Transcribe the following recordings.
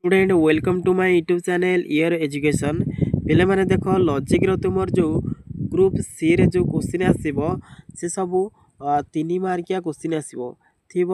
Student welcome to my YouTube channel year education पे मैंने देख लॉजिक तुमर जो ग्रुप सी रे जो क्वेश्चन आसो से सब 3 मार्किया क्वेश्चन आसो थी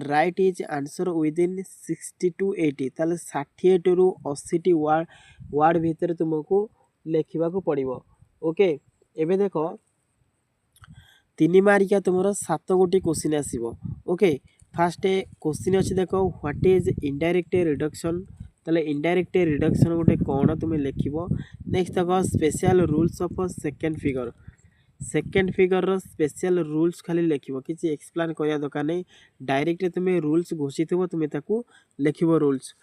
right is answer within 60 to 80 ताले 60 रु 80 वार्ड भितर तुमको लिखा पड़ो। ओके एबे देख 3 मार्किया तुम 7 गोटी क्वेश्चन आसो। ओके फास्ट क्वेश्चन अच्छे देख व्हाट इज इनडायरेक्ट रिडक्शन ताले इनडायरेक्ट रिडक्शन गोटे कौन तुम लिख। नेक्स्ट देख special rules of second figure special rules खाली लिख कि एक्सप्लेन करने दरकार नहीं डायरेक्ट तुम रूल्स घोषित तुम ताकू लिख रूल्स।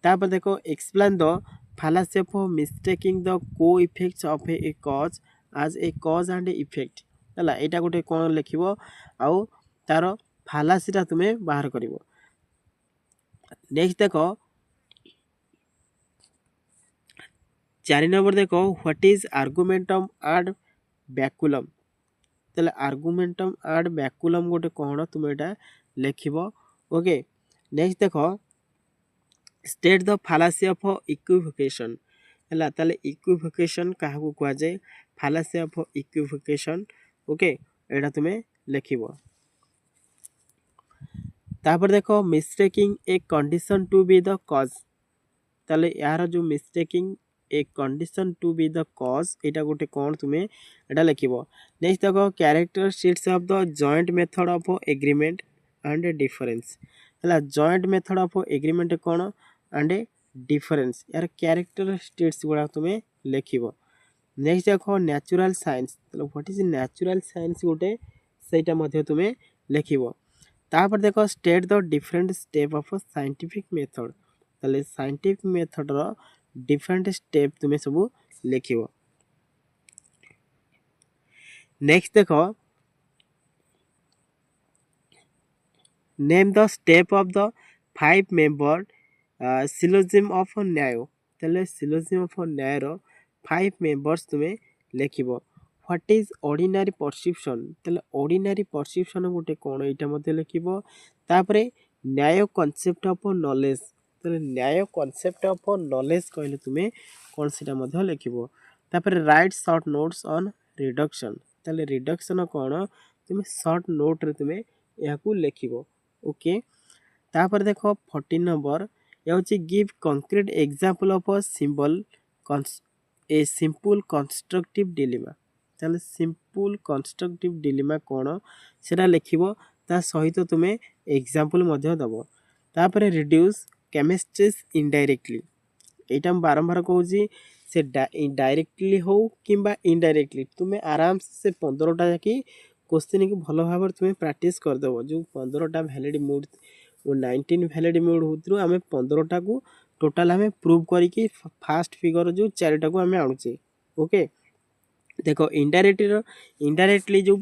तापर देख explain the fallacy of mistaking the co effects of a cause as a cause and effect है यहाँ गोटे कौन लिख आउ तार फालासीटा तुम्हें बाहर कर। नेक्स्ट देख 4 नंबर देख व्हाट इज आर्गुमेंटम एंड बैकुलम तेल आर्गुमेंटम एंड बैकुलम गोटे कौन तुम यहाँ लिख। ओके नेक्स्ट देख स्टेट द फालासी ऑफ इक्विवोकेशन है ताले इक्विवोकेशन क्या कह जाए फालासी ऑफ इक्विवोकेशन। ओके यहाँ तुम्हें लिख। तापर देख mistaking a condition to be the cause ताले यार जो mistaking a condition to be the cause यहाँ गोटे कौन तुम्हें यहाँ लिख। नेक्स्ट देख characteristics of the joint method of agreement and difference है जॉइंट मेथड ऑफ एग्रीमेंट कौन एंड डिफरेंस यार कैरेक्टरिस्टिक्स गुड़ा तुम्हें लिख। नेक्स्ट देख natural science what is natural science गोटे से तुम्हें लिख। तापर देख state the different step of scientific method ताले साइंटिफिक मेथड रो डिफरेंट स्टेप तुम्हें सब लिख। नेक्स्ट देख name the step of the 5 member syllogism of न्याय ताले सिलोजिम ऑफ न्याय रो 5 मेंबर्स तुम्हें लिख। व्हाट इज ऑर्डिनरी परसेप्शन ताले ऑर्डिनरी परसेप्शन गोटे कौन यहाँ लिख। तापर न्याय कॉन्सेप्ट ऑफ नॉलेज ताले न्याय कॉन्सेप्ट ऑफ नॉलेज कहले तुम्हें कौन से लिख। तापर right short notes on reduction ताले रिडक्शन कौन तुम्हें शॉर्ट नोट रे तुम्हें यहाँ लिख। ओके तापर देख 14 नंबर यह give concrete example of a symbol a simple constructive dilemma ताले सिंपल कंस्ट्रक्टिव डिलेमा कौन से लिख ता सहित तुम्हें एग्जांपल दब। तापर रिड्यूस केमिस्ट्रीज इनडायरेक्टली यहाँ बारंबार कहूँ से डायरेक्टली हो कि इनडायरेक्टली तुम्हें आराम से 15टा जाकि क्वेश्चन को भल भाव तुम्हें प्रैक्टिस करदेव जो 15टा वैलिड मूड 19 वैलिड मूड होती आम 15टा को टोटाल आम प्रूव करके फास्ट फिगर जो 4टा को आम आणुचे। ओके देख इनडायरेक्टली जो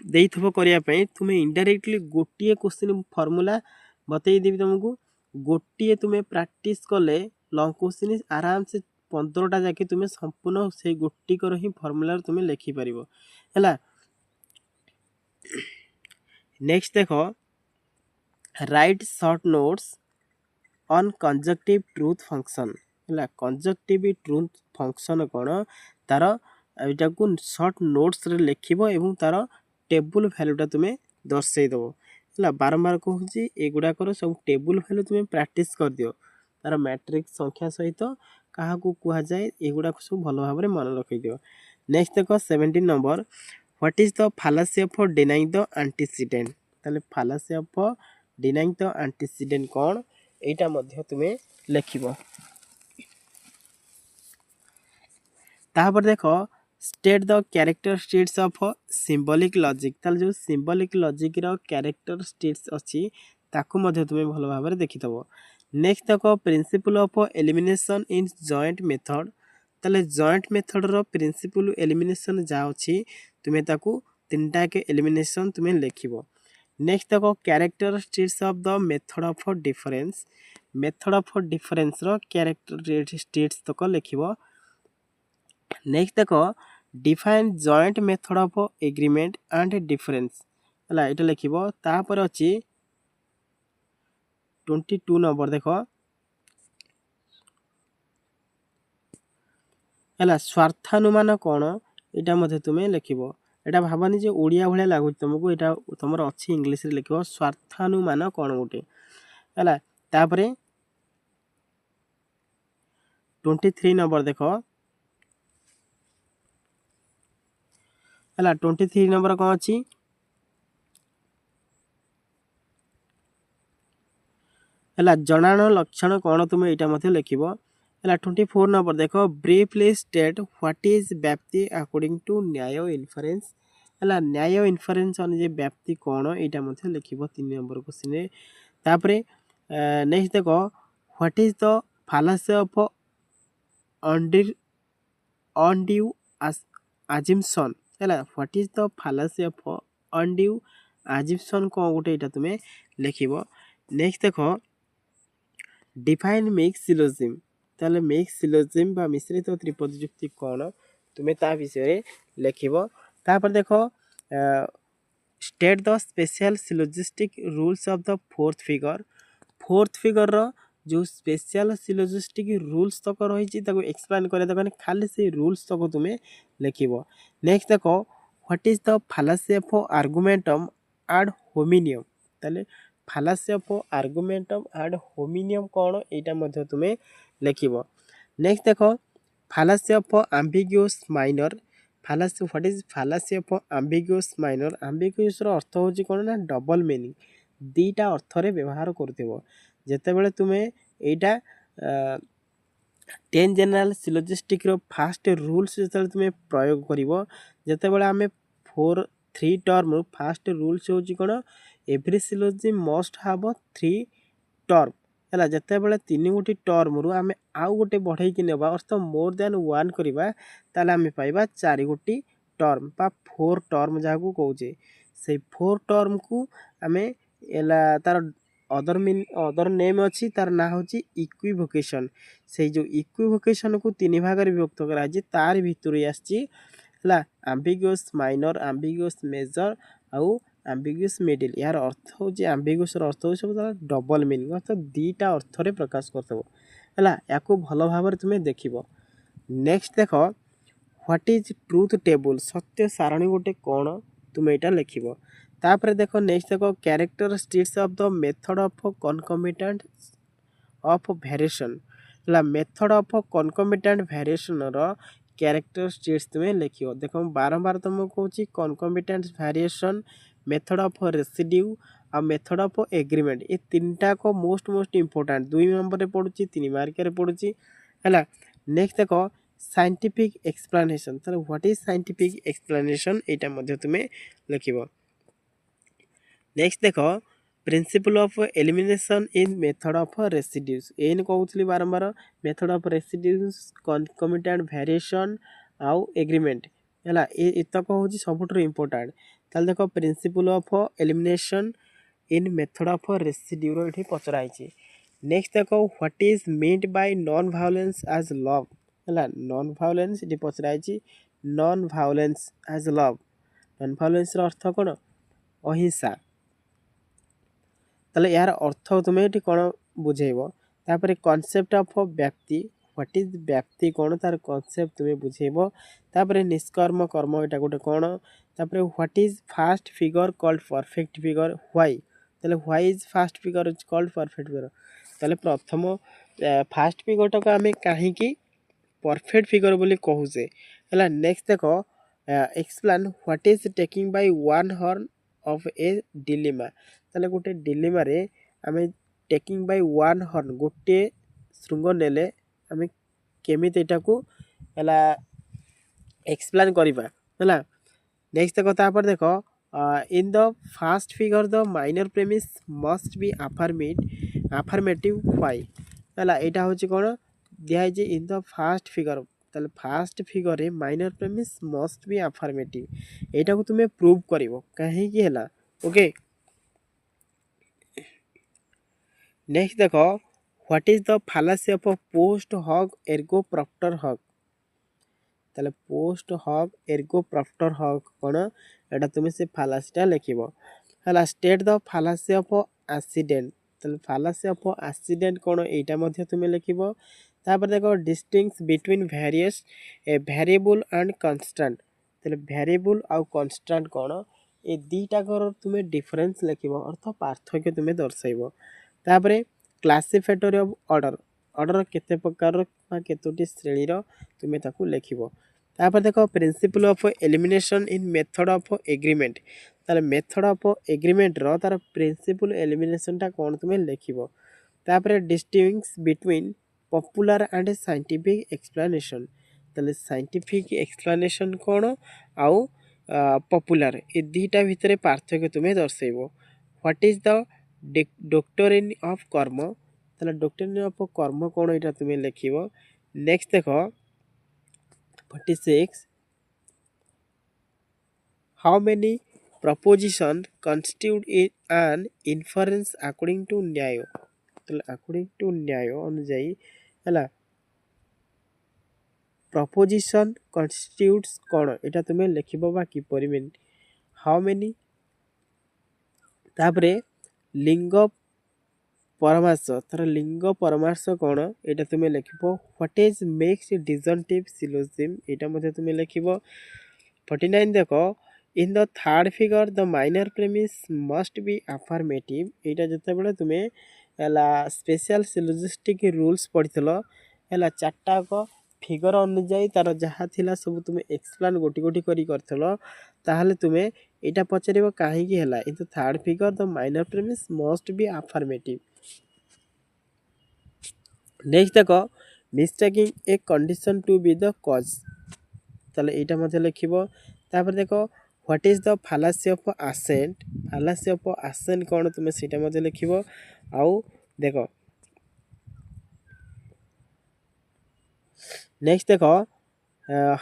देथब करने तुम्हें इनडायरेक्टली गोटे क्वेश्चन फॉर्मूला बतईदेवी तुमको गोटे तुम्हें प्रैक्टिस कले लॉन्ग क्वेश्चन आराम से 15टा जाके तुम्हें संपूर्ण से गोटिकर ही फॉर्मूला तुम्हें लिखिपर है। नेक्स्ट देख right short notes on conjunctive truth function है कंजक्टिव ट्रूथ फंक्शन कौन तार यहाँ को शॉर्ट नोट्स रे लिख और तार टेबुल भैल्यूटा तुम्हें दर्शईदेव है बारंबार कहूँ एगुड़ाकर सब टेबुल भैल्यू तुम्हें प्रैक्टिस कर दियो तार मैट्रिक्स संख्या सहित क्या कह जाए एगुड़ा सब भल भाव में मन रखी दियो। नेक्स्ट देख 17 number what is the fallacy of denying the antecedent ताले fallacy of denying the antecedent कौन यहाँ तुम्हें लिख। तापर देख state the characteristics of symbolic logic ताले जो सिंबॉलिक लॉजिक रो कैरेक्टरिस्टिक्स अच्छी ताकू तुम्हें भल भाव में देखिथबो। नेक्स्ट देख principle of elimination in joint method ताले जॉइंट मेथड रो प्रिंसिपल एलिमिनेशन जा अच्छी तुम्हें ताकू 3टा के एलिमिनेशन तुम्हें लिख। नेक्स्ट देख characteristics of the method of difference रो कैरेक्टरिस्टिक्स तक लिख। नेक्स्ट देख define joint method of agreement and difference है यहाँ लिख। तापर अच्छी 22 नंबर देख ହେଲା ସ୍ୱାର୍ଥାନୁମାନ କ'ଣ ଏଇଟା ମଧ୍ୟ ତୁମେ ଲେଖିବ। ଏଇଟା ଭାବନି ଯେ ଓଡ଼ିଆ ଭଳିଆ ଲାଗୁଛି ତୁମକୁ, ଏଇଟା ତୁମର ଅଛି ଇଂଲିଶରେ ଲେଖିବ ସ୍ୱାର୍ଥାନୁମାନ କ'ଣ ଗୋଟେ ହେଲା। ତାପରେ 23 ନମ୍ବର ଦେଖ ହେଲା। 23 ନମ୍ବର କ'ଣ ଅଛି ହେଲା ଜଣାଣ ଲକ୍ଷଣ କ'ଣ ତୁମେ ଏଇଟା ମଧ୍ୟ ଲେଖିବ ହେଲା। 24 ନମ୍ବର ଦେଖ briefly state what is vyapti according to Nyaya inference ହେଲା। ନ୍ୟାୟ ଇନଫରେନ୍ସ ଅନୁଯାୟୀ ବ୍ୟାପ୍ତି କ'ଣ ଏଇଟା ମଧ୍ୟ ଲେଖିବ 3 ନମ୍ବର କ୍ୱେଶ୍ଚିନରେ। ତାପରେ ନେକ୍ସଟ ଦେଖ what is the fallacy of ଅଣ୍ଡ୍ୟୁ ଆଜିମ୍ସନ୍ ହେଲା। What is the fallacy of ଅଣ୍ଡ୍ୟୁ ଆଜିମ୍ସନ୍ କ'ଣ ଗୋଟେ ଏଇଟା ତୁମେ ଲେଖିବ। ନେକ୍ସଟ ଦେଖ ଡିଫାଇନ୍ ମିକ୍ସ ସିଲୋଜିମ୍, ତାହେଲେ ମିକ୍ସ ସିଲୋଜିମ୍ ବା ମିଶ୍ରିତ ତ୍ରିପଦୀ ଯୁକ୍ତି କ'ଣ ତୁମେ ତା ବିଷୟରେ ଲେଖିବ। ତାପରେ ଦେଖ state the special syllogistic rules of the fourth ଫିଗରର ଯେଉଁ ସ୍ପେଶିଆଲ ସିଲୋଜିଷ୍ଟିକ୍ ରୁଲ୍ସ ତକ ରହିଛି ତାକୁ ଏକ୍ସପ୍ଲେନ୍ କରିବା ଦରକାର, ଖାଲି ସେଇ ରୁଲ୍ସ ତକ ତୁମେ ଲେଖିବ। ନେକ୍ସଟ ଦେଖ what is the fallacy of argumentum ad hominem, ତାହେଲେ fallacy of argumentum ad hominem କ'ଣ ଏଇଟା ମଧ୍ୟ ତୁମେ ଲେଖିବ। ନେକ୍ସଟ ଦେଖ fallacy of ambiguous minor what is fallacy of ambiguous minor. ଆମ୍ବିଗୁଅସ୍ର ଅର୍ଥ ହେଉଛି କ'ଣ ନା ଡବଲ ମିନିଂ, ଦୁଇଟା ଅର୍ଥରେ ବ୍ୟବହାର କରୁଥିବ। ଯେତେବେଳେ ତୁମେ ଏଇଟା 10 ଜେନେରାଲ ସିଲୋଜିଷ୍ଟିକ୍ର ଫାଷ୍ଟ ରୁଲ୍ସ ଯେତେବେଳେ ତୁମେ ପ୍ରୟୋଗ କରିବ, ଯେତେବେଳେ ଆମେ 3 ଟର୍ମ ଫାଷ୍ଟ ରୁଲ୍ସ ହେଉଛି କ'ଣ every syllogism must have 3 term ହେଲା। ଯେତେବେଳେ 3 ଗୋଟି ଟର୍ମରୁ ଆମେ ଆଉ ଗୋଟେ ବଢ଼େଇକି ନେବା ଅର୍ଥ ମୋର୍ ଦ୍ୟାନ୍ 1 କରିବା, ତାହେଲେ ଆମେ ପାଇବା 4 ଗୋଟି ଟର୍ମ ବା 4 ଟର୍ମ ଯାହାକୁ କହୁଛେ। ସେଇ 4 ଟର୍ମକୁ ଆମେ ହେଲା ତାର ଅଦର ନେମ୍ ଅଛି, ତାର ନାଁ ହେଉଛି ଇକ୍ୱିଭୋକେସନ୍। ସେଇ ଯେଉଁ ଇକ୍ୱିଭୋକେସନ୍କୁ 3 ଭାଗରେ ବିଭକ୍ତ କରାଯାଇଛି, ତାର ଭିତରୁ ଆସିଛି ହେଲା ଆମ୍ବିଗୁଅସ୍ ମାଇନର, ଆମ୍ବିଗୁଅସ୍ ମେଜର ଆଉ ଆମ୍ବିଗୁଅସ୍ ମିଡିଲ୍। ଏହାର ଅର୍ଥ ହେଉଛି ଆମ୍ବିଗୁଅସ୍ର ଅର୍ଥ ହେଉଛି ସବୁ ତାର ଡବଲ ମିନିଂ, ଅର୍ଥ ଦୁଇଟା ଅର୍ଥରେ ପ୍ରକାଶ କରିଦେବ ହେଲା। ୟାକୁ ଭଲ ଭାବରେ ତୁମେ ଦେଖିବ। ନେକ୍ସଟ ଦେଖ ହ୍ୱାଟ୍ ଇଜ୍ ଟ୍ରୁଥ୍ ଟେବୁଲ୍, ସତ୍ୟ ସାରଣୀ ଗୋଟେ କ'ଣ ତୁମେ ଏଇଟା ଲେଖିବ। ତାପରେ ଦେଖ ନେକ୍ସଟ ଦେଖ characteristics of the method of concomitant of variation ହେଲା। ମେଥଡ଼ ଅଫ୍ କନକମିଟାଣ୍ଟ ଭ୍ୟାରିଏସନ୍ର କ୍ୟାରେକ୍ଟରିଷ୍ଟିକ୍ସ ତୁମେ ଲେଖିବ। ଦେଖ ମୁଁ ବାରମ୍ବାର ତୁମକୁ କହୁଛି concomitant variation, method of residue ଆଉ ମେଥଡ଼ ଅଫ୍ ଏଗ୍ରିମେଣ୍ଟ, ଏ ତିନିଟାକ ମୋଷ୍ଟ ଇମ୍ପୋର୍ଟାଣ୍ଟ 2 ନମ୍ବରରେ ପଡ଼ୁଛି, 3 ମାର୍କରେ ପଡ଼ୁଛି ହେଲା। ନେକ୍ସଟ ଦେଖ ସାଇଣ୍ଟିଫିକ୍ ଏକ୍ସପ୍ଲାନେସନ୍, ତାହେଲେ ହ୍ୱାଟ୍ ଇଜ୍ ସାଇଣ୍ଟିଫିକ୍ ଏକ୍ସପ୍ଲାନେସନ୍ ଏଇଟା ମଧ୍ୟ ତୁମେ ଲେଖିବ। ନେକ୍ସଟ ଦେଖ principle of elimination in method of residues, ଏଇନେ କହୁଥିଲି ବାରମ୍ବାର method of residues, concomitant variation ଆଉ ଏଗ୍ରିମେଣ୍ଟ ହେଲା। ଏତକ ହେଉଛି ସବୁଠାରୁ ଇମ୍ପୋର୍ଟାଣ୍ଟ। ତାହେଲେ ଦେଖ principle of elimination in method of ରେସିଡ୍ୟୁର ଏଠି ପଚରା ହେଇଛି। ନେକ୍ସଟ ଦେଖ what is meant by non violence as love ହେଲା। ନନ୍ ଭାଓଲେନ୍ସ ଏଠି ପଚରା ହେଇଛି, non violence as love, non ଭାଓଲେନ୍ସର ଅର୍ଥ କ'ଣ ଅହିଂସା। ତାହେଲେ ଏହାର ଅର୍ଥ ତୁମେ ଏଠି କ'ଣ ବୁଝେଇବ। ତାପରେ କନସେପ୍ଟ ଅଫ୍ ବ୍ୟାପ୍ତି, ହ୍ୱାଟ୍ ଇଜ୍ ବ୍ୟାପ୍ତି କ'ଣ ତାର କନସେପ୍ଟ ତୁମେ ବୁଝେଇବ। ତାପରେ ନିଷ୍କର୍ମ କର୍ମ ଏଇଟା ଗୋଟେ କ'ଣ। ତାପରେ what is first figure called perfect figure, why, ତାହେଲେ why is first figure is called perfect figure, ତାହେଲେ ପ୍ରଥମ ଫାଷ୍ଟ ଫିଗରଟାକୁ ଆମେ କାହିଁକି ପରଫେକ୍ଟ ଫିଗର ବୋଲି କହୁଛେ ହେଲା। ନେକ୍ସଟ ଦେଖ explain what is taking by one horn of a dilemma, ତାହେଲେ ଗୋଟେ ଡିଲିମାରେ ଆମେ ଟେକିଂ ବାଇ ୱାନ୍ ହର୍ନ ଗୋଟିଏ ଶୃଙ୍ଗ ନେଲେ ଆମେ କେମିତି ଏଟାକୁ ହେଲା ଏକ୍ସପ୍ଲେନ୍ କରିବା ହେଲା। ନେକ୍ସଟ ଦେଖ ତାପରେ ଦେଖ in the first figure the minor premise must be affirmative why ହେଲା। ଏଇଟା ହେଉଛି କ'ଣ ଦିଆହେଇଛି ଇନ୍ ଦ ଫାଷ୍ଟ ଫିଗର, ତାହେଲେ ଫାଷ୍ଟ ଫିଗରରେ minor premise must be affirmative, ଏଇଟାକୁ ତୁମେ ପ୍ରୁଭ୍ କରିବ କାହିଁକି ହେଲା। ଓକେ ନେକ୍ସଟ ଦେଖ what is the fallacy of post hoc ergo propter hoc, ତାହେଲେ post hoc ergo propter hoc କ'ଣ ଏଇଟା ତୁମେ ସେ ଫାଲାସିଟା ଲେଖିବ ହେଲା। State the fallacy of accident, ତାହେଲେ ଫାଲାସି ଅଫ୍ ଆକ୍ସିଡେଣ୍ଟ କ'ଣ ଏଇଟା ମଧ୍ୟ ତୁମେ ଲେଖିବ। ତାପରେ ଦେଖ ଡିଷ୍ଟିଂସ୍ ବିଟୱିନ୍ ଭ୍ୟାରିୟସ୍ ଭ୍ୟାରିଏବୁଲ୍ ଆଣ୍ଡ କନଷ୍ଟାଣ୍ଟ। ତାହେଲେ ଭ୍ୟାରିଏବୁଲ୍ ଆଉ କନଷ୍ଟାଣ୍ଟ କ'ଣ ଏ ଦୁଇଟାକର ତୁମେ ଡିଫରେନ୍ସ ଲେଖିବ, ଅର୍ଥ ପାର୍ଥକ୍ୟ ତୁମେ ଦର୍ଶାଇବ। ତାପରେ କ୍ଲାସିଫେଟୋରୀ ଅଫ୍ ଅର୍ଡ଼ର, ଅର୍ଡ଼ର କେତେ ପ୍ରକାରର ବା କେତୋଟି ଶ୍ରେଣୀର ତୁମେ ତାକୁ ଲେଖିବ। ତାପରେ ଦେଖ principle of elimination in method of agreement. ତାହେଲେ ମେଥଡ଼ ଅଫ୍ ଏଗ୍ରିମେଣ୍ଟର ତାର ପ୍ରିନ୍ସିପଲ୍ ଏଲିମିନେସନ୍ଟା କ'ଣ ତୁମେ ଲେଖିବ। ତାପରେ distinguish between popular and scientific explanation. ତାହେଲେ ସାଇଣ୍ଟିଫିକ୍ ଏକ୍ସପ୍ଲାନେସନ୍ କ'ଣ ଆଉ ପପୁଲାର ଏ ଦୁଇଟା ଭିତରେ ପାର୍ଥକ୍ୟ ତୁମେ ଦର୍ଶାଇବ। What is the doctrine of karma. ତାହେଲେ ଡୋକ୍ଟରିନ୍ ଅଫ୍ କର୍ମ କ'ଣ ଏଇଟା ତୁମେ ଲେଖିବ। ନେକ୍ସଟ ଦେଖ 46 how many proposition constitute an inference according to ନ୍ୟାୟ। ତାହେଲେ according to ନ୍ୟାୟ ଅନୁଯାୟୀ ହେଲା proposition constitutes କ'ଣ ଏଇଟା ତୁମେ ଲେଖିବ ବା କିପରି ମିନି ହାଉ ମେନି। ତାପରେ ଲିଙ୍ଗ ପରାମର୍ଶ, ତାର ଲିଙ୍ଗ ପରାମର୍ଶ କ'ଣ ଏଇଟା ତୁମେ ଲେଖିବ। What is mixed disjunctive syllogism ଏଇଟା ମଧ୍ୟ ତୁମେ ଲେଖିବ। 49 ଦେଖ in the third figure the minor premise must be affirmative. ଏଇଟା ଯେତେବେଳେ ତୁମେ ହେଲା ସ୍ପେଶାଲ ସିଲୋଜିଷ୍ଟିକ୍ ରୁଲ୍ସ ପଢ଼ିଥିଲ ହେଲା ଚାରିଟାକ ଫିଗର ଅନୁଯାୟୀ ତାର ଯାହା ଥିଲା ସବୁ ତୁମେ ଏକ୍ସପ୍ଲାନ୍ ଗୋଟି ଗୋଟି କରି କରିଥିଲ, ତାହେଲେ ତୁମେ ଏଇଟା ପଚାରିବ କାହିଁକି ହେଲା in the third figure the minor premise must be affirmative. Next ଦେଖ mistaking a condition to be the cause. ତାହେଲେ ଏଇଟା ମଧ୍ୟ ଲେଖିବ। ତାପରେ ଦେଖ what is the fallacy of accent. Fallacy of accent କ'ଣ ତୁମେ ସେଇଟା ମଧ୍ୟ ଲେଖିବ। ଆଉ ଦେଖ ନେକ୍ସଟ ଦେଖ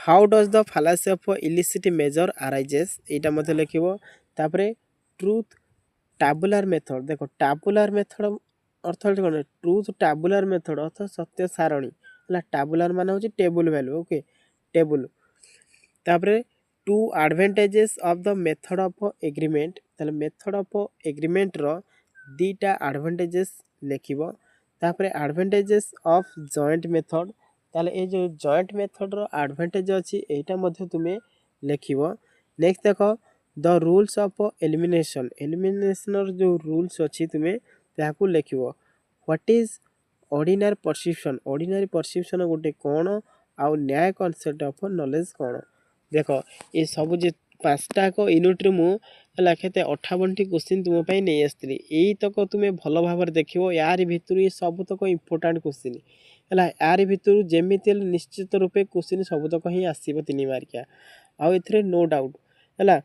how does the fallacy of illicit major arises ଏଇଟା ମଧ୍ୟ ଲେଖିବ। ତାପରେ ଟ୍ରୁଥ୍ ଟାବୁଲାର ମେଥଡ଼। ଦେଖ ଟାବୁଲାର ମେଥଡ଼ ଅର୍ଥ ହେଉଛି କ'ଣ ଟ୍ରୁଥ୍ ଟାବୁଲାର ମେଥଡ଼ ଅର୍ଥ ସତ୍ୟ ସାରଣୀ ହେଲା। ଟାବୁଲାର ମାନେ ହେଉଛି ଟେବୁଲ୍ ଭ୍ୟାଲୁ, ଓକେ ଟେବୁଲ୍। ତାପରେ two advantages of the method of agreement. ତାହେଲେ ମେଥଡ଼ ଅଫ୍ ଏଗ୍ରିମେଣ୍ଟର ଦୁଇଟା ଆଡ଼ଭାଣ୍ଟେଜେସ୍ ଲେଖିବ। ତାପରେ ଆଡ଼ଭାଣ୍ଟେଜେସ୍ ଅଫ୍ ଜଏଣ୍ଟ ମେଥଡ଼। ତାହେଲେ ଏ ଯେଉଁ ଜଏଣ୍ଟ ମେଥଡ଼ର ଆଡ଼ଭାଣ୍ଟେଜ୍ ଅଛି ଏଇଟା ମଧ୍ୟ ତୁମେ ଲେଖିବ। ନେକ୍ସଟ ଦେଖ ଦ ରୁଲ୍ସ ଅଫ୍ ଏଲିମିନେସନ୍। ଏଲିମିନେସନ୍ର ଯେଉଁ ରୁଲ୍ସ ଅଛି ତୁମେ ତାହାକୁ ଲେଖିବ। What is ordinary perception. Ordinary perception ଗୋଟେ କ'ଣ ଆଉ ନ୍ୟାୟ କନସେପ୍ଟ ଅଫ୍ ନଲେଜ୍ କ'ଣ। ଦେଖ ଏ ସବୁ ଯେ ପାଞ୍ଚଟାକ ୟୁନିଟ୍ରୁ ମୁଁ ହେଲା କେତେ 58ଟି କୋଶ୍ଚିନ୍ ତୁମ ପାଇଁ ନେଇ ଆସିଥିଲି। ଏଇତକ ତୁମେ ଭଲ ଭାବରେ ଦେଖିବ। ୟାରି ଭିତରୁ ଏ ସବୁତକ ଇମ୍ପୋର୍ଟାଣ୍ଟ କୋଶ୍ଚିନ୍ ହେଲା। ୟାରି ଭିତରୁ ଯେମିତି ହେଲେ ନିଶ୍ଚିତ ରୂପେ କୋଶ୍ଚିନ୍ ସବୁତକ ହିଁ ଆସିବ 3 ମାର୍କିଆ, ଆଉ ଏଥିରେ ନୋ ଡାଉଟ୍ ହେଲା।